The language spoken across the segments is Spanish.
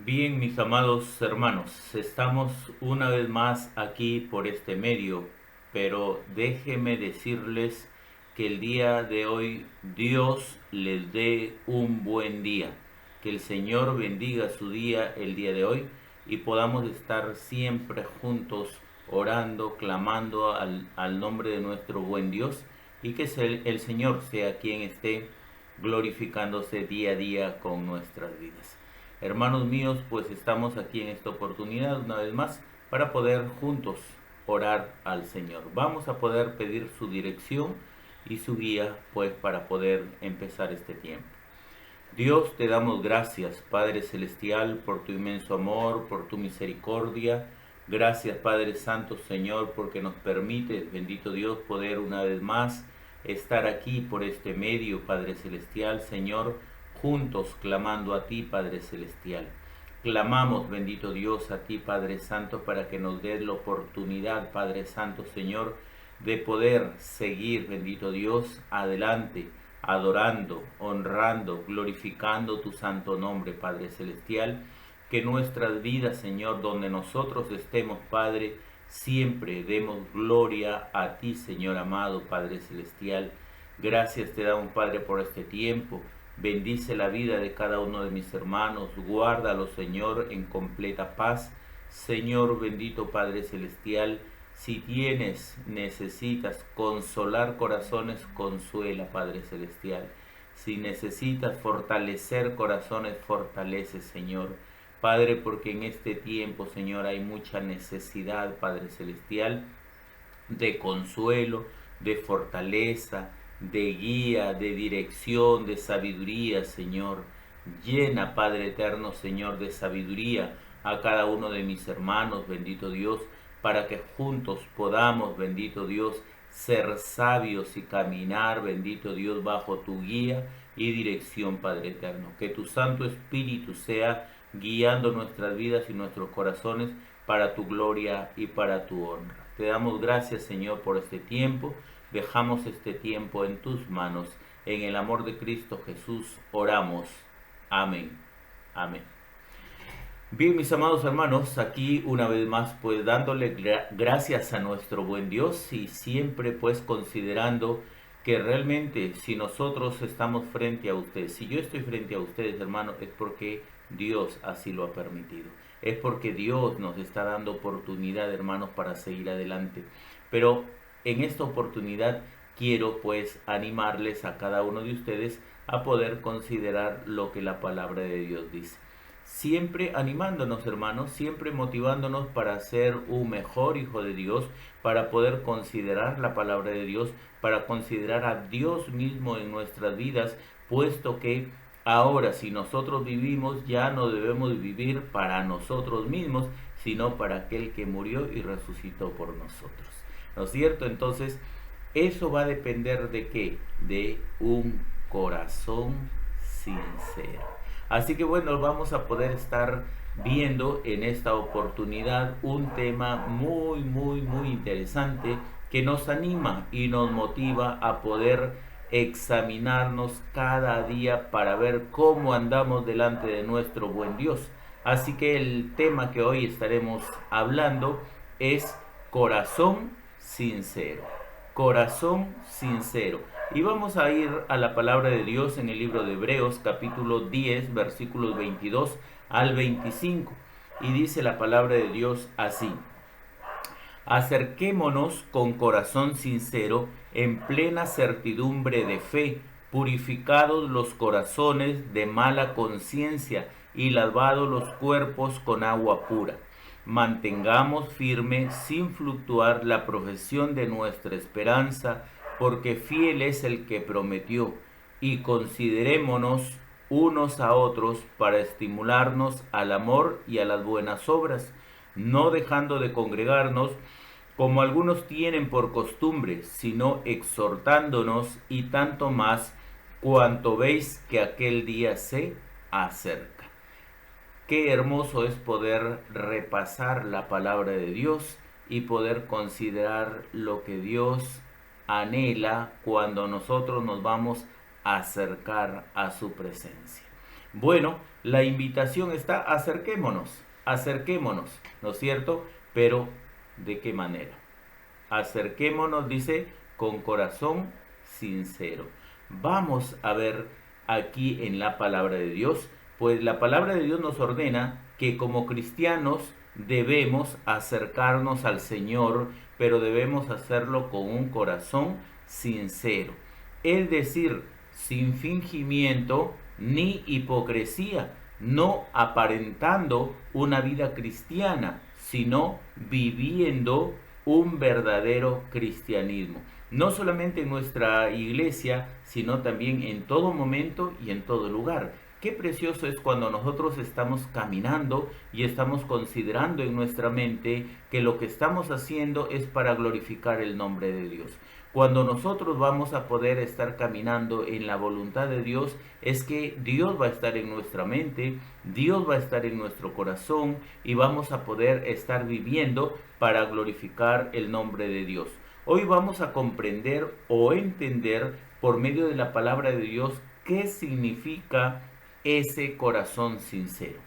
Bien, mis amados hermanos, estamos una vez más aquí por este medio, pero déjenme decirles que el día de hoy Dios les dé un buen día, que el Señor bendiga su día el día de hoy y podamos estar siempre juntos orando, clamando al nombre de nuestro buen Dios y que el Señor sea quien esté glorificándose día a día con nuestras vidas. Hermanos míos, pues estamos aquí en esta oportunidad una vez más para poder juntos orar al Señor. Vamos a poder pedir su dirección y su guía, pues para poder empezar este tiempo. Dios, te damos gracias, Padre Celestial, por tu inmenso amor, por tu misericordia. Gracias, Padre Santo, Señor, porque nos permites, bendito Dios, poder una vez más estar aquí por este medio, Padre Celestial, Señor, juntos clamando a ti, Padre Celestial. Clamamos, bendito Dios, a ti, Padre Santo, para que nos des la oportunidad, Padre Santo, Señor, de poder seguir, bendito Dios, adelante, adorando, honrando, glorificando tu santo nombre, Padre Celestial. Que nuestras vidas, Señor, donde nosotros estemos, Padre, siempre demos gloria a ti, Señor amado, Padre Celestial. Gracias te damos, Padre, por este tiempo. Bendice la vida de cada uno de mis hermanos. Guárdalo, Señor, en completa paz. Señor bendito Padre Celestial, si necesitas consolar corazones, consuela, Padre Celestial. Si necesitas fortalecer corazones, fortalece, Señor. Padre, porque en este tiempo, Señor, hay mucha necesidad, Padre Celestial, de consuelo, de fortaleza, de guía, de dirección, de sabiduría, Señor. Llena, Padre eterno, Señor, de sabiduría a cada uno de mis hermanos, bendito Dios, para que juntos podamos, bendito Dios, ser sabios y caminar, bendito Dios, bajo tu guía y dirección, Padre eterno. Que tu Santo Espíritu sea guiando nuestras vidas y nuestros corazones para tu gloria y para tu honra. Te damos gracias, Señor, por este tiempo. Dejamos este tiempo en tus manos. En el amor de Cristo Jesús oramos. Amén. Amén. Bien, mis amados hermanos, aquí una vez más pues dándole gracias a nuestro buen Dios y siempre pues considerando que realmente si nosotros estamos frente a ustedes, si yo estoy frente a ustedes, hermanos, es porque Dios así lo ha permitido. Es porque Dios nos está dando oportunidad, hermanos, para seguir adelante. Pero en esta oportunidad quiero pues animarles a cada uno de ustedes a poder considerar lo que la palabra de Dios dice. Siempre animándonos, hermanos, siempre motivándonos para ser un mejor hijo de Dios, para poder considerar la palabra de Dios, para considerar a Dios mismo en nuestras vidas, puesto que ahora si nosotros vivimos ya no debemos vivir para nosotros mismos, sino para aquel que murió y resucitó por nosotros. ¿No es cierto? Entonces, eso va a depender de qué? De un corazón sincero. Así que bueno, vamos a poder estar viendo en esta oportunidad un tema muy interesante que nos anima y nos motiva a poder examinarnos cada día para ver cómo andamos delante de nuestro buen Dios. Así que el tema que hoy estaremos hablando es corazón sincero. Corazón sincero. Y vamos a ir a la palabra de Dios en el libro de Hebreos capítulo 10 versículos 22 al 25. Y dice la palabra de Dios así: acerquémonos con corazón sincero en plena certidumbre de fe, purificados los corazones de mala conciencia y lavados los cuerpos con agua pura. Mantengamos firme sin fluctuar la profesión de nuestra esperanza, porque fiel es el que prometió, y considerémonos unos a otros para estimularnos al amor y a las buenas obras, no dejando de congregarnos como algunos tienen por costumbre, sino exhortándonos, y tanto más cuanto veis que aquel día se acerca. Qué hermoso es poder repasar la palabra de Dios y poder considerar lo que Dios anhela cuando nosotros nos vamos a acercar a su presencia. Bueno, la invitación está, acerquémonos, ¿no es cierto? Pero, ¿de qué manera? Acerquémonos, dice, con corazón sincero. Vamos a ver aquí en la palabra de Dios, pues la palabra de Dios nos ordena que como cristianos debemos acercarnos al Señor, pero debemos hacerlo con un corazón sincero. Es decir, sin fingimiento ni hipocresía, no aparentando una vida cristiana, sino viviendo un verdadero cristianismo. No solamente en nuestra iglesia, sino también en todo momento y en todo lugar. Qué precioso es cuando nosotros estamos caminando y estamos considerando en nuestra mente que lo que estamos haciendo es para glorificar el nombre de Dios. Cuando nosotros vamos a poder estar caminando en la voluntad de Dios, es que Dios va a estar en nuestra mente, Dios va a estar en nuestro corazón y vamos a poder estar viviendo para glorificar el nombre de Dios. Hoy vamos a comprender o entender por medio de la palabra de Dios qué significa ese corazón sincero.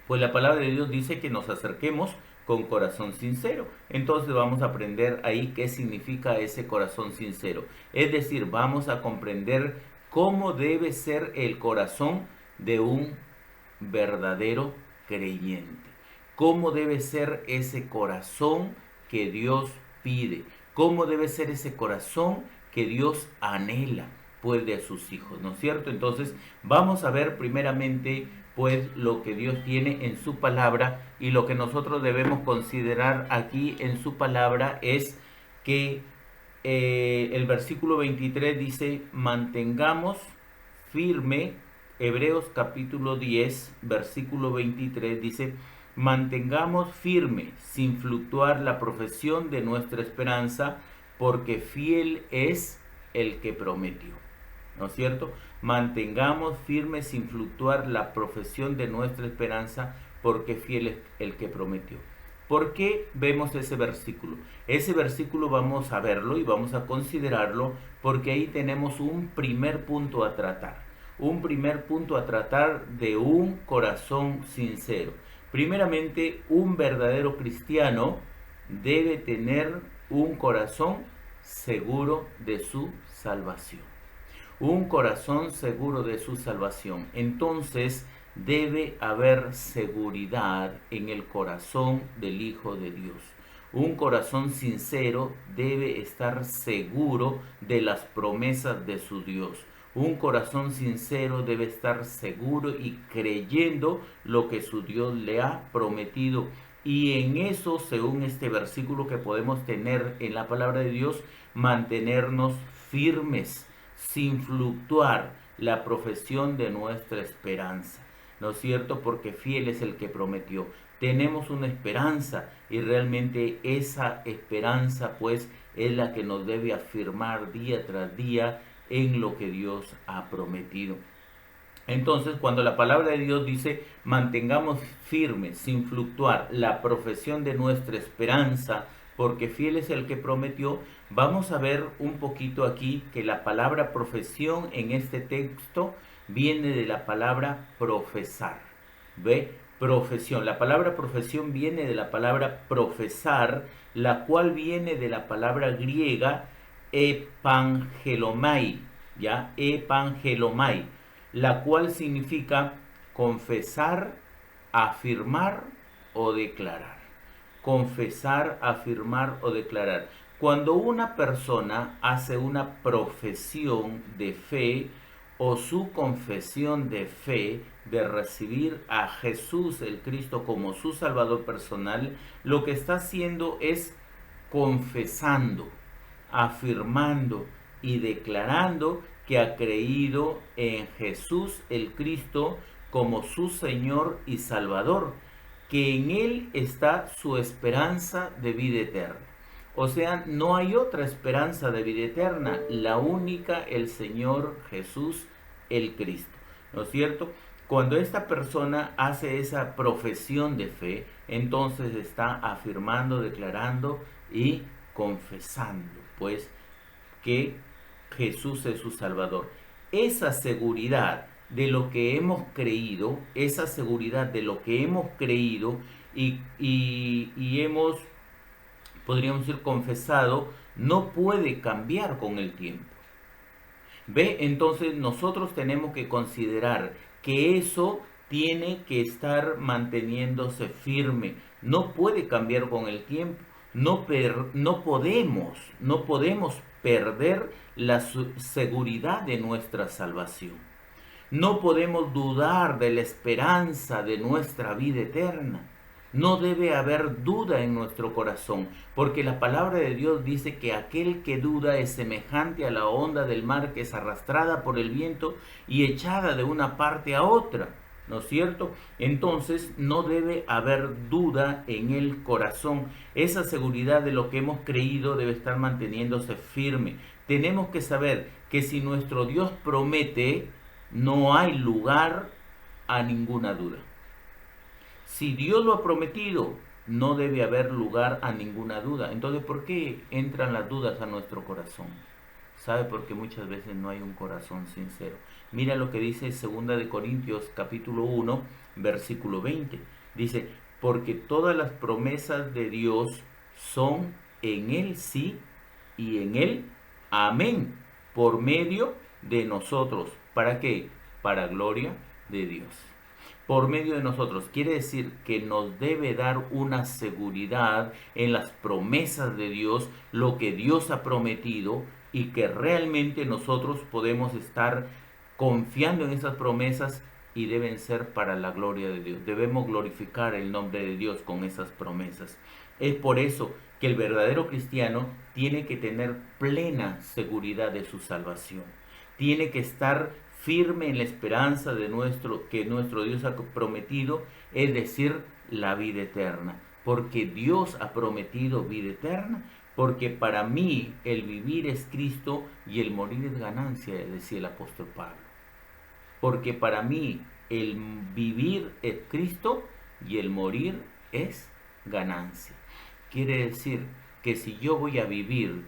Pues la palabra de Dios dice que nos acerquemos con corazón sincero. Entonces vamos a aprender ahí qué significa ese corazón sincero. Es decir, vamos a comprender cómo debe ser el corazón de un verdadero creyente. Cómo debe ser ese corazón que Dios pide. Cómo debe ser ese corazón que Dios anhela, pues, de sus hijos, ¿no es cierto? Entonces vamos a ver primeramente pues lo que Dios tiene en su palabra, y lo que nosotros debemos considerar aquí en su palabra es que el versículo 23 dice: mantengamos firme. Hebreos capítulo 10 versículo 23 dice: mantengamos firme sin fluctuar la profesión de nuestra esperanza, porque fiel es el que prometió. ¿No es cierto? Mantengamos firme sin fluctuar la profesión de nuestra esperanza, porque fiel es el que prometió. ¿Por qué vemos ese versículo? Ese versículo vamos a verlo y vamos a considerarlo porque ahí tenemos un primer punto a tratar. Un primer punto a tratar de un corazón sincero. Primeramente, un verdadero cristiano debe tener un corazón seguro de su salvación. Un corazón seguro de su salvación. Entonces debe haber seguridad en el corazón del Hijo de Dios. Un corazón sincero debe estar seguro de las promesas de su Dios. Un corazón sincero debe estar seguro y creyendo lo que su Dios le ha prometido. Y en eso, según este versículo que podemos tener en la palabra de Dios, mantenernos firmes, sin fluctuar la profesión de nuestra esperanza. ¿No es cierto? Porque fiel es el que prometió. Tenemos una esperanza y realmente esa esperanza pues es la que nos debe afirmar día tras día en lo que Dios ha prometido. Entonces, cuando la palabra de Dios dice mantengamos firme, sin fluctuar, la profesión de nuestra esperanza, porque fiel es el que prometió, vamos a ver un poquito aquí que la palabra profesión en este texto viene de la palabra profesar. ¿Ve? Profesión. La palabra profesión viene de la palabra profesar, la cual viene de la palabra griega epangelomai, ¿ya? Epangelomai, la cual significa confesar, afirmar o declarar. Confesar, afirmar o declarar. Cuando una persona hace una profesión de fe o su confesión de fe de recibir a Jesús el Cristo como su Salvador personal, lo que está haciendo es confesando, afirmando y declarando que ha creído en Jesús el Cristo como su Señor y Salvador, que en Él está su esperanza de vida eterna. O sea, no hay otra esperanza de vida eterna, la única, el Señor Jesús el Cristo. ¿No es cierto? Cuando esta persona hace esa profesión de fe, entonces está afirmando, declarando y confesando, pues, que Jesús es su Salvador. Esa seguridad de lo que hemos creído, esa seguridad de lo que hemos creído y hemos, podríamos decir, confesado, no puede cambiar con el tiempo. ¿Ve? Entonces nosotros tenemos que considerar que eso tiene que estar manteniéndose firme. No puede cambiar con el tiempo. No podemos perder la seguridad de nuestra salvación. No podemos dudar de la esperanza de nuestra vida eterna. No debe haber duda en nuestro corazón, porque la palabra de Dios dice que aquel que duda es semejante a la onda del mar que es arrastrada por el viento y echada de una parte a otra. ¿No es cierto? Entonces no debe haber duda en el corazón. Esa seguridad de lo que hemos creído debe estar manteniéndose firme. Tenemos que saber que si nuestro Dios promete, no hay lugar a ninguna duda. Si Dios lo ha prometido, no debe haber lugar a ninguna duda. Entonces, ¿por qué entran las dudas a nuestro corazón? ¿Sabe? Porque muchas veces no hay un corazón sincero. Mira lo que dice 2 Corintios capítulo 1, versículo 20. Dice, porque todas las promesas de Dios son en Él sí y en Él amén, por medio de nosotros. ¿Para qué? Para gloria de Dios. Por medio de nosotros. Quiere decir que nos debe dar una seguridad en las promesas de Dios, lo que Dios ha prometido, y que realmente nosotros podemos estar confiando en esas promesas y deben ser para la gloria de Dios. Debemos glorificar el nombre de Dios con esas promesas. Es por eso que el verdadero cristiano tiene que tener plena seguridad de su salvación. Tiene que estar firme en la esperanza de que nuestro Dios ha prometido, es decir, la vida eterna. Porque Dios ha prometido vida eterna, porque para mí el vivir es Cristo y el morir es ganancia, decía el apóstol Pablo. Porque para mí el vivir es Cristo y el morir es ganancia. Quiere decir que si yo voy a vivir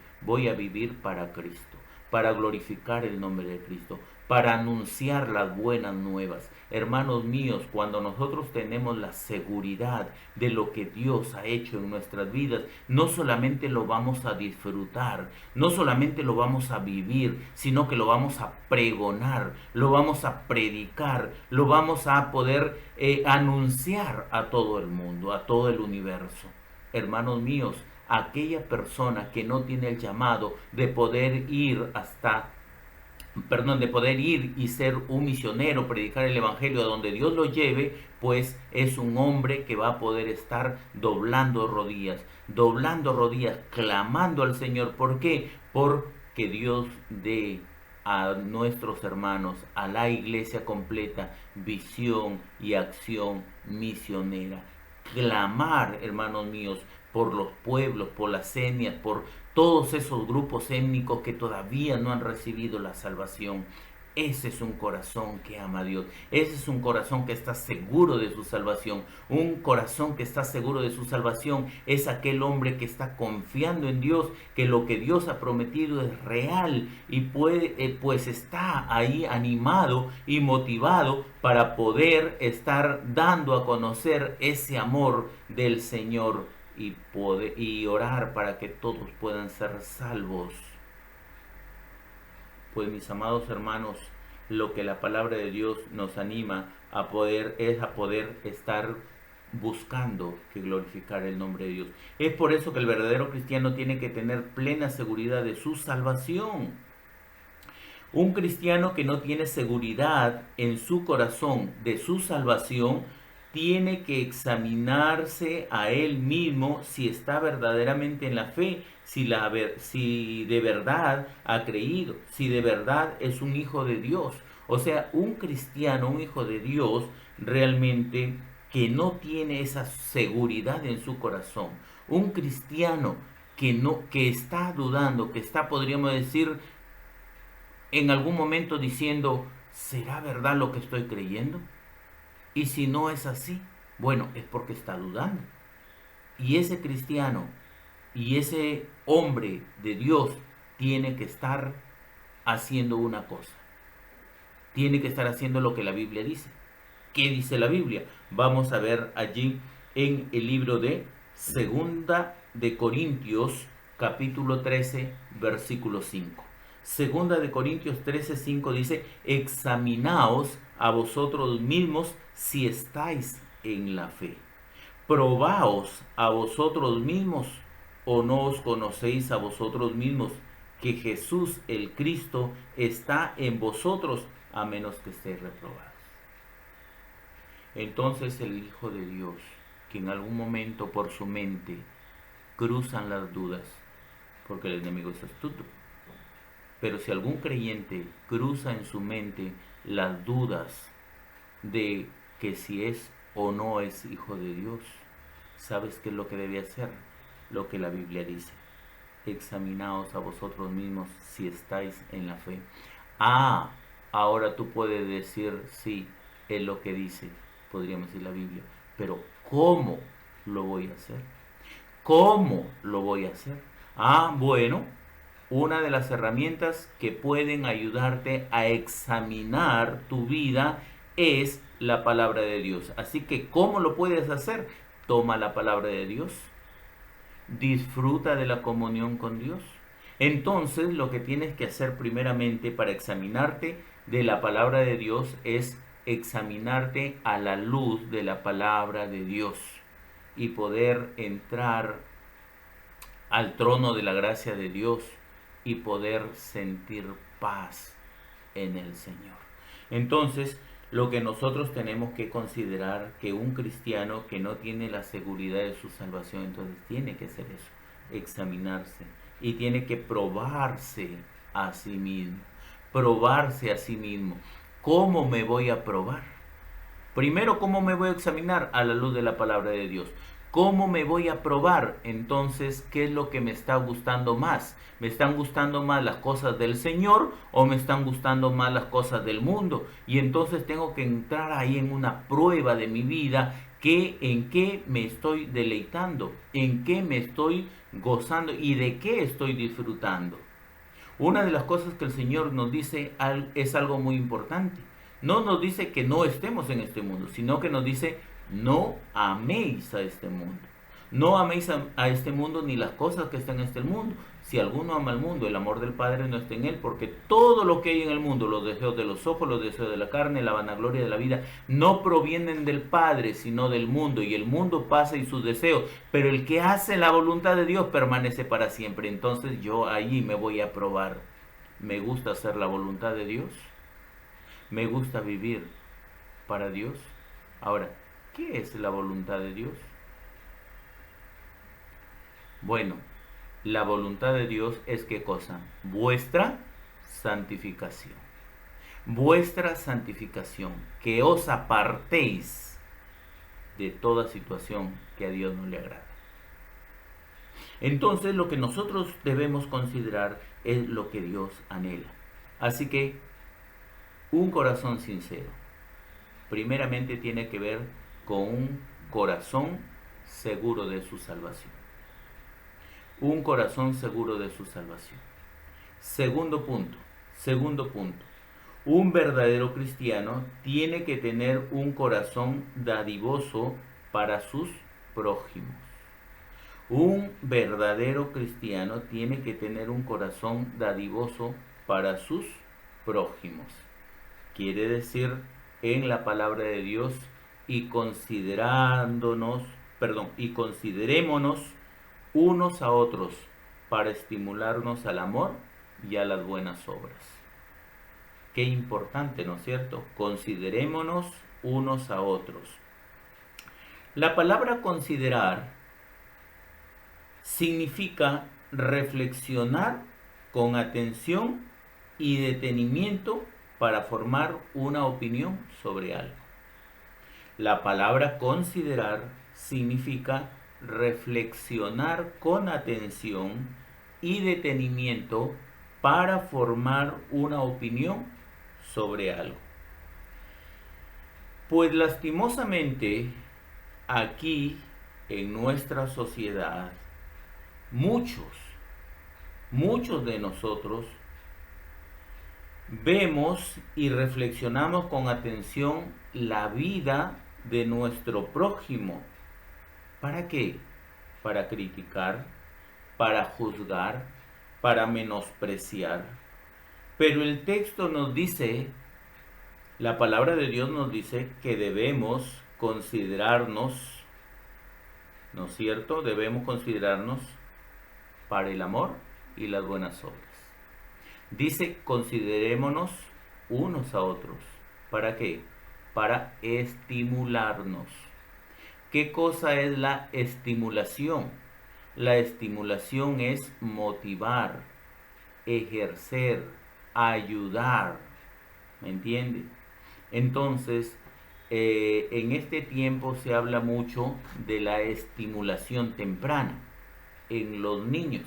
para Cristo, para glorificar el nombre de Cristo, para anunciar las buenas nuevas. Hermanos míos, cuando nosotros tenemos la seguridad de lo que Dios ha hecho en nuestras vidas, no solamente lo vamos a disfrutar, no solamente lo vamos a vivir, sino que lo vamos a pregonar, lo vamos a predicar, lo vamos a poder anunciar a todo el mundo, a todo el universo. Hermanos míos, aquella persona que no tiene el llamado de poder ir de poder ir y ser un misionero, predicar el evangelio a donde Dios lo lleve, pues es un hombre que va a poder estar doblando rodillas, clamando al Señor. ¿Por qué? Porque Dios dé a nuestros hermanos, a la iglesia completa, visión y acción misionera. Clamar, hermanos míos, por los pueblos, por las etnias, por todos esos grupos étnicos que todavía no han recibido la salvación. Ese es un corazón que ama a Dios. Ese es un corazón que está seguro de su salvación. Un corazón que está seguro de su salvación es aquel hombre que está confiando en Dios, que lo que Dios ha prometido es real y pues está ahí animado y motivado para poder estar dando a conocer ese amor del Señor y orar para que todos puedan ser salvos. Pues mis amados hermanos, lo que la palabra de Dios nos anima a poder es a poder estar buscando que glorificar el nombre de Dios. Es por eso que el verdadero cristiano tiene que tener plena seguridad de su salvación. Un cristiano que no tiene seguridad en su corazón de su salvación tiene que examinarse a él mismo si está verdaderamente en la fe, si de verdad ha creído, si de verdad es un hijo de Dios. O sea, un cristiano, un hijo de Dios, realmente que no tiene esa seguridad en su corazón. Un cristiano que está dudando, que está, podríamos decir, en algún momento diciendo, ¿será verdad lo que estoy creyendo? Y si no es así, bueno, es porque está dudando. Y ese cristiano y ese hombre de Dios tiene que estar haciendo una cosa. tiene que estar haciendo lo que la Biblia dice. ¿Qué dice la Biblia? Vamos a ver allí en el libro de Segunda de Corintios, capítulo 13, versículo 5. Segunda de Corintios 13, 5 dice: examinaos a vosotros mismos si estáis en la fe. Probaos a vosotros mismos, o no os conocéis a vosotros mismos que Jesús el Cristo está en vosotros, a menos que estéis reprobados. Entonces el Hijo de Dios, que en algún momento por su mente cruzan las dudas, porque el enemigo es astuto, pero si algún creyente cruza en su mente las dudas de que si es o no es hijo de Dios, ¿sabes qué es lo que debe hacer? Lo que la Biblia dice: examinaos a vosotros mismos si estáis en la fe. Ahora tú puedes decir: sí, es lo que dice, podríamos decir la Biblia, pero ¿cómo lo voy a hacer? ¿Cómo lo voy a hacer? Bueno, una de las herramientas que pueden ayudarte a examinar tu vida es la palabra de Dios. Así que, ¿cómo lo puedes hacer? Toma la palabra de Dios, disfruta de la comunión con Dios. Entonces, lo que tienes que hacer primeramente para examinarte de la palabra de Dios es examinarte a la luz de la palabra de Dios y poder entrar al trono de la gracia de Dios y poder sentir paz en el Señor. Entonces, lo que nosotros tenemos que considerar, que un cristiano que no tiene la seguridad de su salvación, entonces tiene que hacer eso, examinarse, y tiene que probarse a sí mismo. Probarse a sí mismo. ¿Cómo me voy a probar? Primero, ¿cómo me voy a examinar? A la luz de la palabra de Dios. ¿Cómo me voy a probar? Entonces, ¿qué es lo que me está gustando más? ¿Me están gustando más las cosas del Señor o me están gustando más las cosas del mundo? Y entonces tengo que entrar ahí en una prueba de mi vida, en qué me estoy deleitando, en qué me estoy gozando y de qué estoy disfrutando. Una de las cosas que el Señor nos dice es algo muy importante. No nos dice que no estemos en este mundo, sino que nos dice: no améis a este mundo. No améis a este mundo ni las cosas que están en este mundo. Si alguno ama al mundo, el amor del Padre no está en él, porque todo lo que hay en el mundo, los deseos de los ojos, los deseos de la carne, la vanagloria de la vida, no provienen del Padre, sino del mundo. Y el mundo pasa y sus deseos, pero el que hace la voluntad de Dios permanece para siempre. Entonces yo allí me voy a probar. ¿Me gusta hacer la voluntad de Dios? ¿Me gusta vivir para Dios? Ahora, ¿qué es la voluntad de Dios? Bueno, la voluntad de Dios es ¿qué cosa? Vuestra santificación. Vuestra santificación, que os apartéis de toda situación que a Dios no le agrada. Entonces, lo que nosotros debemos considerar es lo que Dios anhela. Así que, un corazón sincero, primeramente tiene que ver con un corazón seguro de su salvación. Un corazón seguro de su salvación. Segundo punto. Un verdadero cristiano tiene que tener un corazón dadivoso para sus prójimos. Un verdadero cristiano tiene que tener un corazón dadivoso para sus prójimos. Quiere decir, en la palabra de Dios, y considerémonos unos a otros para estimularnos al amor y a las buenas obras. Qué importante, ¿no es cierto? Considerémonos unos a otros. La palabra considerar significa reflexionar con atención y detenimiento para formar una opinión sobre algo. La palabra considerar significa reflexionar con atención y detenimiento para formar una opinión sobre algo. Pues lastimosamente, aquí en nuestra sociedad, muchos de nosotros vemos y reflexionamos con atención la vida de nuestro prójimo. ¿Para qué? Para criticar, para juzgar, para menospreciar. Pero el texto nos dice, la palabra de Dios nos dice que debemos considerarnos, ¿no es cierto? Debemos considerarnos para el amor y las buenas obras. Dice, considerémonos unos a otros. ¿Para qué? Para estimularnos. ¿Qué cosa es la estimulación? La estimulación es motivar, ejercer, ayudar. ¿Me entiende? Entonces, en este tiempo se habla mucho de la estimulación temprana en los niños.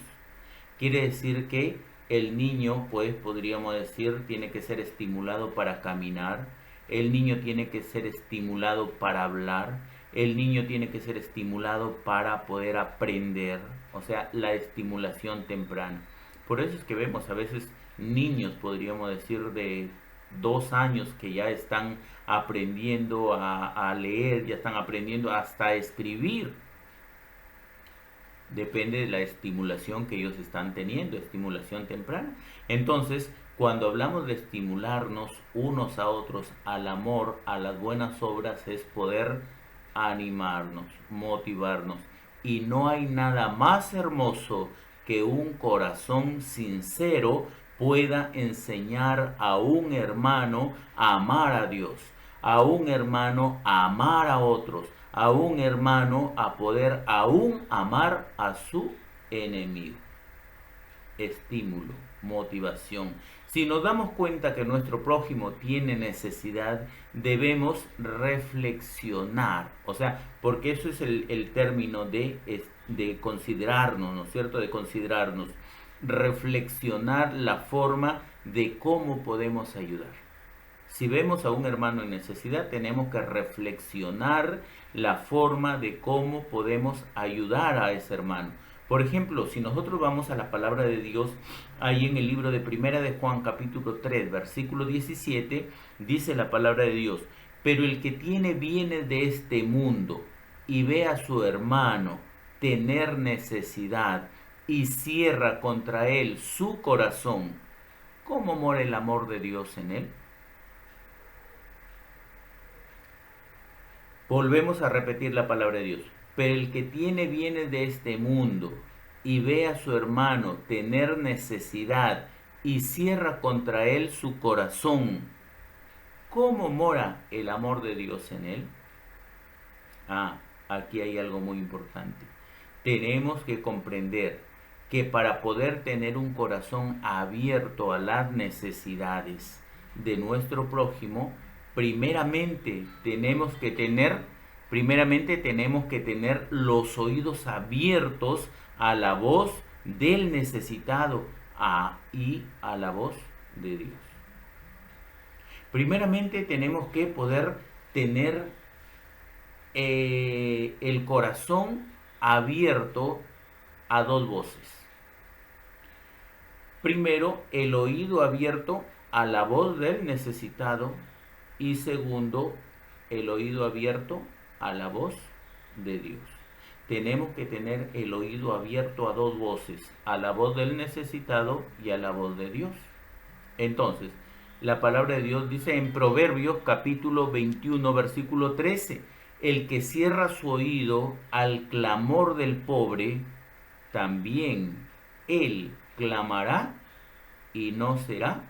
Quiere decir que el niño, pues podríamos decir, tiene que ser estimulado para caminar, el niño tiene que ser estimulado para hablar, el niño tiene que ser estimulado para poder aprender, o sea, la estimulación temprana. Por eso es que vemos a veces niños, podríamos decir, de 2 años que ya están aprendiendo a leer, ya están aprendiendo hasta a escribir. Depende de la estimulación que ellos están teniendo, estimulación temprana. Entonces, cuando hablamos de estimularnos unos a otros al amor, a las buenas obras, es poder animarnos, motivarnos. Y no hay nada más hermoso que un corazón sincero pueda enseñar a un hermano a amar a Dios, a un hermano a amar a otros, a un hermano a poder aún amar a su enemigo. Estímulo, motivación. Si nos damos cuenta que nuestro prójimo tiene necesidad, debemos reflexionar. O sea, porque eso es el término de considerarnos, ¿no es cierto? De considerarnos. Reflexionar la forma de cómo podemos ayudar. Si vemos a un hermano en necesidad, tenemos que reflexionar la forma de cómo podemos ayudar a ese hermano. Por ejemplo, si nosotros vamos a la palabra de Dios, ahí en el libro de Primera de Juan, capítulo 3, versículo 17, dice la palabra de Dios: pero el que tiene bienes de este mundo y ve a su hermano tener necesidad y cierra contra él su corazón, ¿cómo mora el amor de Dios en él? Volvemos a repetir la palabra de Dios. Pero el que tiene bienes de este mundo y ve a su hermano tener necesidad y cierra contra él su corazón, ¿cómo mora el amor de Dios en él? Aquí hay algo muy importante. Tenemos que comprender que para poder tener un corazón abierto a las necesidades de nuestro prójimo, primeramente tenemos que tener los oídos abiertos a la voz del necesitado y a la voz de Dios. Primeramente tenemos que poder tener el corazón abierto a dos voces. Primero, el oído abierto a la voz del necesitado, y segundo, el oído abierto a la voz de Dios. Tenemos que tener el oído abierto a dos voces, a la voz del necesitado y a la voz de Dios. Entonces, la palabra de Dios dice en Proverbios capítulo 21, versículo 13, el que cierra su oído al clamor del pobre, también él clamará y no será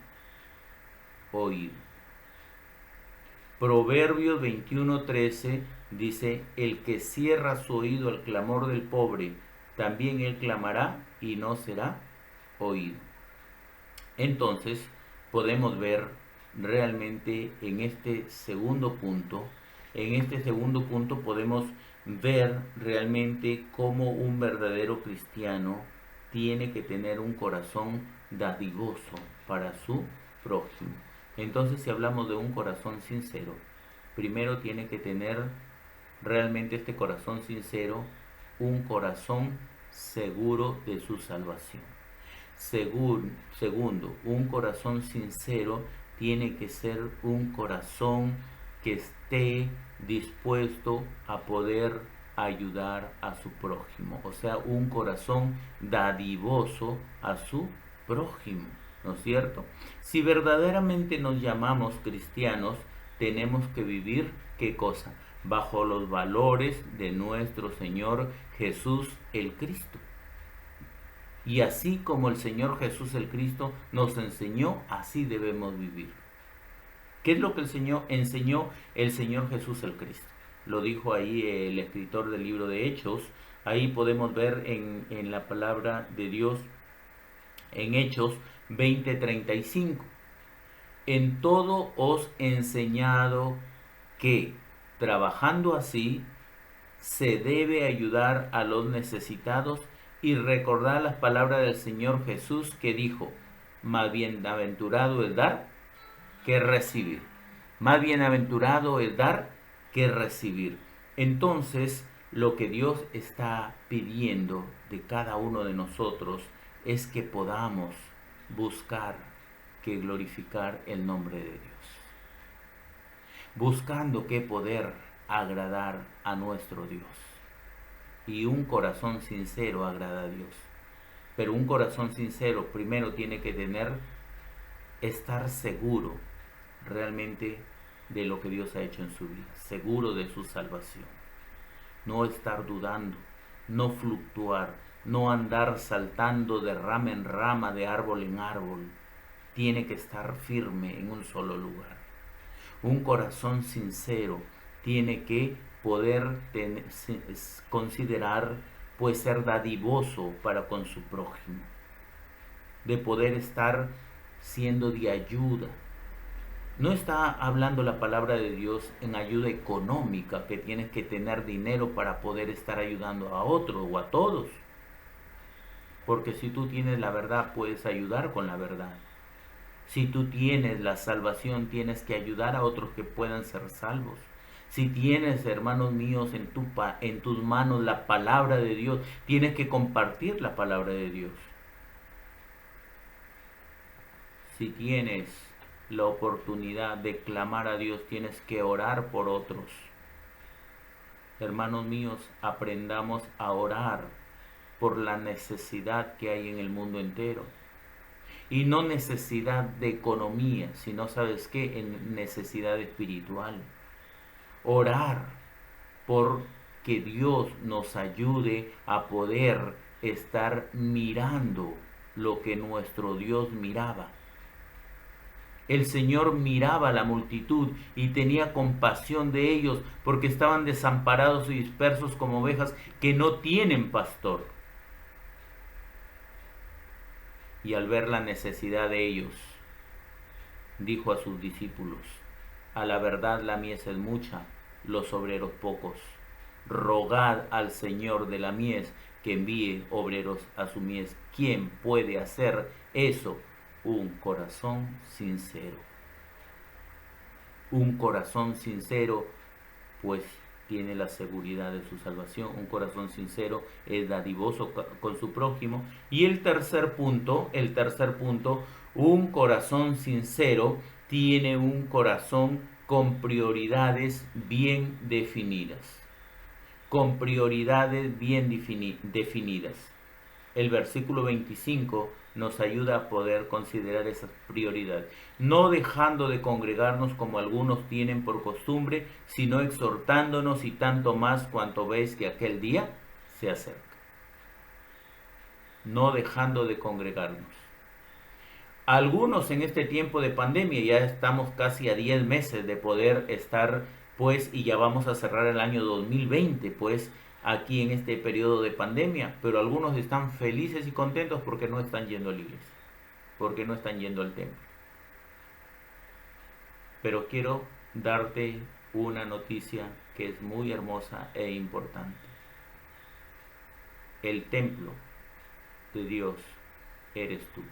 oído. Proverbios 21:13 dice, el que cierra su oído al clamor del pobre, también él clamará y no será oído. Entonces, podemos ver realmente en este segundo punto podemos ver realmente cómo un verdadero cristiano tiene que tener un corazón dadivoso para su prójimo. Entonces, si hablamos de un corazón sincero, primero tiene que tener realmente este corazón sincero, un corazón seguro de su salvación. Segundo, un corazón sincero tiene que ser un corazón que esté dispuesto a poder ayudar a su prójimo, o sea, un corazón dadivoso a su prójimo, ¿no es cierto? Si verdaderamente nos llamamos cristianos, tenemos que vivir, ¿qué cosa? Bajo los valores de nuestro Señor Jesús el Cristo. Y así como el Señor Jesús el Cristo nos enseñó, así debemos vivir. ¿Qué es lo que enseñó el Señor Jesús el Cristo? Lo dijo ahí el escritor del libro de Hechos. Ahí podemos ver en la palabra de Dios en Hechos 20:35. En todo os he enseñado que, trabajando así, se debe ayudar a los necesitados y recordar las palabras del Señor Jesús que dijo, más bienaventurado es dar que recibir. Más bienaventurado es dar que recibir. Entonces, lo que Dios está pidiendo de cada uno de nosotros es que podamos buscar que glorificar el nombre de Dios. Buscando que poder agradar a nuestro Dios. Y un corazón sincero agrada a Dios. Pero un corazón sincero primero tiene que estar seguro realmente de lo que Dios ha hecho en su vida, seguro de su salvación. No estar dudando, no fluctuar, no andar saltando de rama en rama, de árbol en árbol. Tiene que estar firme en un solo lugar. Un corazón sincero tiene que poder considerar, pues ser dadivoso para con su prójimo, de poder estar siendo de ayuda. No está hablando la palabra de Dios en ayuda económica, que tienes que tener dinero para poder estar ayudando a otros o a todos. Porque si tú tienes la verdad, puedes ayudar con la verdad. Si tú tienes la salvación, tienes que ayudar a otros que puedan ser salvos. Si tienes, hermanos míos, en tus manos la palabra de Dios, tienes que compartir la palabra de Dios. Si tienes la oportunidad de clamar a Dios, tienes que orar por otros. Hermanos míos, aprendamos a orar por la necesidad que hay en el mundo entero. Y no necesidad de economía, sino, ¿sabes qué? En necesidad espiritual. Orar por que Dios nos ayude a poder estar mirando lo que nuestro Dios miraba. El Señor miraba a la multitud y tenía compasión de ellos porque estaban desamparados y dispersos como ovejas que no tienen pastor. Y al ver la necesidad de ellos, dijo a sus discípulos, a la verdad la mies es mucha, los obreros pocos. Rogad al Señor de la mies que envíe obreros a su mies. ¿Quién puede hacer eso? Un corazón sincero. Un corazón sincero, pues tiene la seguridad de su salvación. Un corazón sincero es dadivoso con su prójimo. Y el tercer punto, un corazón sincero tiene un corazón con prioridades bien definidas. Con prioridades bien definidas. El versículo 25 nos ayuda a poder considerar esas prioridades, no dejando de congregarnos como algunos tienen por costumbre, sino exhortándonos y tanto más cuanto veis que aquel día se acerca. No dejando de congregarnos. Algunos en este tiempo de pandemia, ya estamos casi a 10 meses de poder estar, pues, y ya vamos a cerrar el año 2020, pues, aquí en este periodo de pandemia, pero algunos están felices y contentos porque no están yendo a la iglesia, porque no están yendo al templo. Pero quiero darte una noticia que es muy hermosa e importante. El templo de Dios eres tú.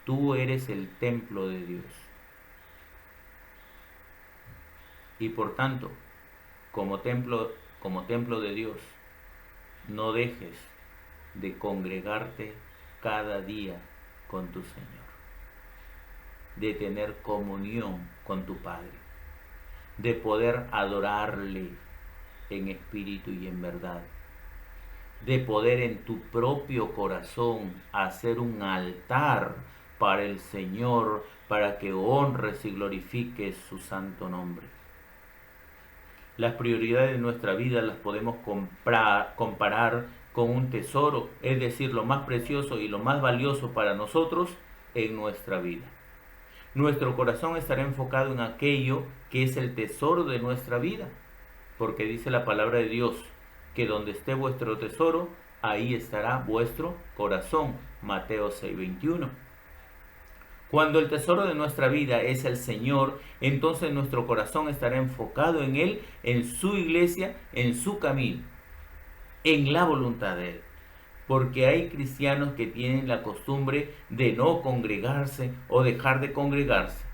Tú eres el templo de Dios. Y por tanto, como templo de Dios, no dejes de congregarte cada día con tu Señor, de tener comunión con tu Padre, de poder adorarle en espíritu y en verdad, de poder en tu propio corazón hacer un altar para el Señor, para que honres y glorifiques su santo nombre. Las prioridades de nuestra vida las podemos comparar con un tesoro, es decir, lo más precioso y lo más valioso para nosotros en nuestra vida. Nuestro corazón estará enfocado en aquello que es el tesoro de nuestra vida, porque dice la palabra de Dios, que donde esté vuestro tesoro, ahí estará vuestro corazón. Mateo 6:21. Cuando el tesoro de nuestra vida es el Señor, entonces nuestro corazón estará enfocado en Él, en su iglesia, en su camino, en la voluntad de Él. Porque hay cristianos que tienen la costumbre de no congregarse o dejar de congregarse.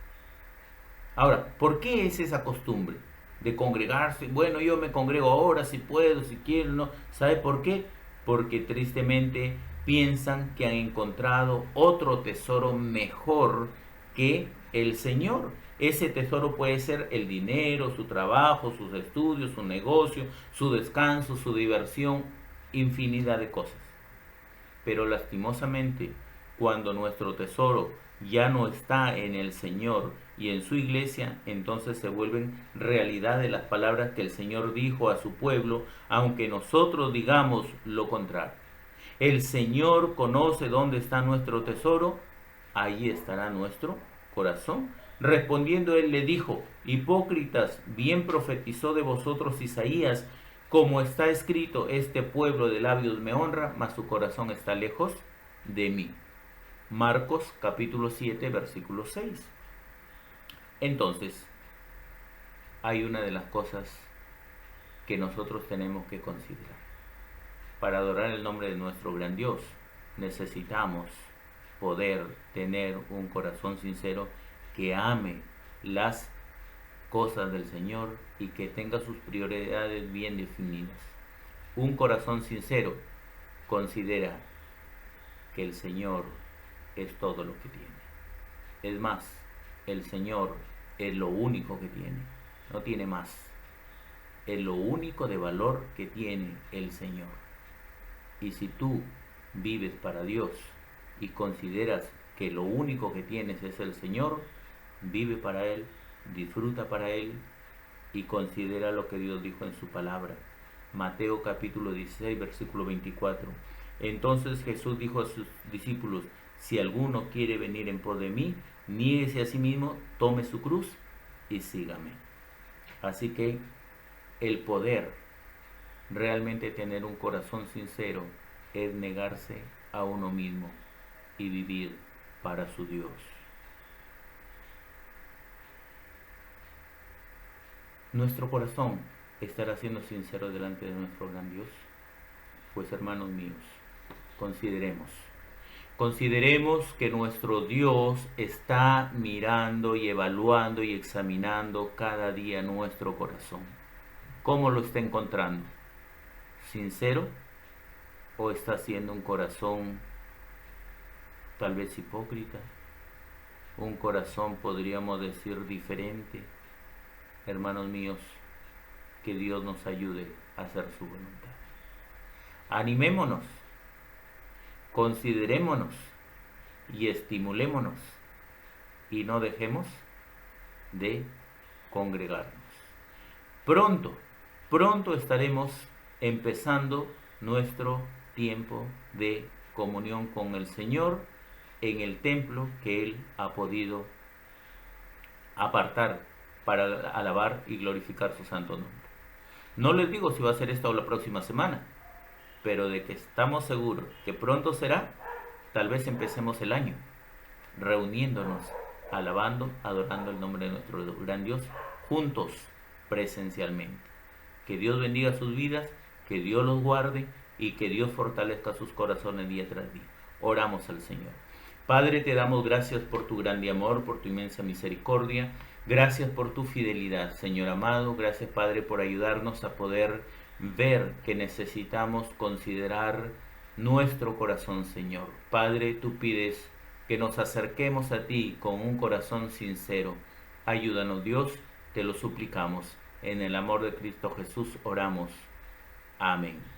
Ahora, ¿por qué es esa costumbre de congregarse? Bueno, yo me congrego ahora, si puedo, si quiero, no. ¿Sabe por qué? Porque tristemente piensan que han encontrado otro tesoro mejor que el Señor. Ese tesoro puede ser el dinero, su trabajo, sus estudios, su negocio, su descanso, su diversión, infinidad de cosas. Pero lastimosamente, cuando nuestro tesoro ya no está en el Señor y en su iglesia, entonces se vuelven realidad de las palabras que el Señor dijo a su pueblo, aunque nosotros digamos lo contrario. El Señor conoce dónde está nuestro tesoro, ahí estará nuestro corazón. Respondiendo él le dijo, hipócritas, bien profetizó de vosotros Isaías, como está escrito, este pueblo de labios me honra, mas su corazón está lejos de mí. Marcos capítulo 7, versículo 6. Entonces, hay una de las cosas que nosotros tenemos que considerar. Para adorar el nombre de nuestro gran Dios, necesitamos poder tener un corazón sincero que ame las cosas del Señor y que tenga sus prioridades bien definidas. Un corazón sincero considera que el Señor es todo lo que tiene. Es más, el Señor es lo único que tiene, no tiene más. Es lo único de valor que tiene el Señor. Y si tú vives para Dios y consideras que lo único que tienes es el Señor, vive para Él, disfruta para Él y considera lo que Dios dijo en su palabra. Mateo capítulo 16, versículo 24. Entonces Jesús dijo a sus discípulos, si alguno quiere venir en pos de mí, niéguese a sí mismo, tome su cruz y sígame. Así que el poder realmente tener un corazón sincero es negarse a uno mismo y vivir para su Dios. ¿Nuestro corazón estará siendo sincero delante de nuestro gran Dios? Pues hermanos míos, consideremos que nuestro Dios está mirando y evaluando y examinando cada día nuestro corazón. ¿Cómo lo está encontrando? ¿Sincero? ¿O está siendo un corazón tal vez hipócrita? Un corazón, podríamos decir, diferente. Hermanos míos, que Dios nos ayude a hacer su voluntad. Animémonos, considerémonos y estimulémonos y no dejemos de congregarnos. Pronto estaremos empezando nuestro tiempo de comunión con el Señor en el templo que Él ha podido apartar para alabar y glorificar su santo nombre. No les digo si va a ser esta o la próxima semana, pero de que estamos seguros que pronto será, tal vez empecemos el año reuniéndonos, alabando, adorando el nombre de nuestro gran Dios, juntos, presencialmente. Que Dios bendiga sus vidas, que Dios los guarde y que Dios fortalezca sus corazones día tras día. Oramos al Señor. Padre, te damos gracias por tu grande amor, por tu inmensa misericordia. Gracias por tu fidelidad, Señor amado. Gracias, Padre, por ayudarnos a poder ver que necesitamos considerar nuestro corazón, Señor. Padre, tú pides que nos acerquemos a ti con un corazón sincero. Ayúdanos, Dios, te lo suplicamos. En el amor de Cristo Jesús oramos. Amén.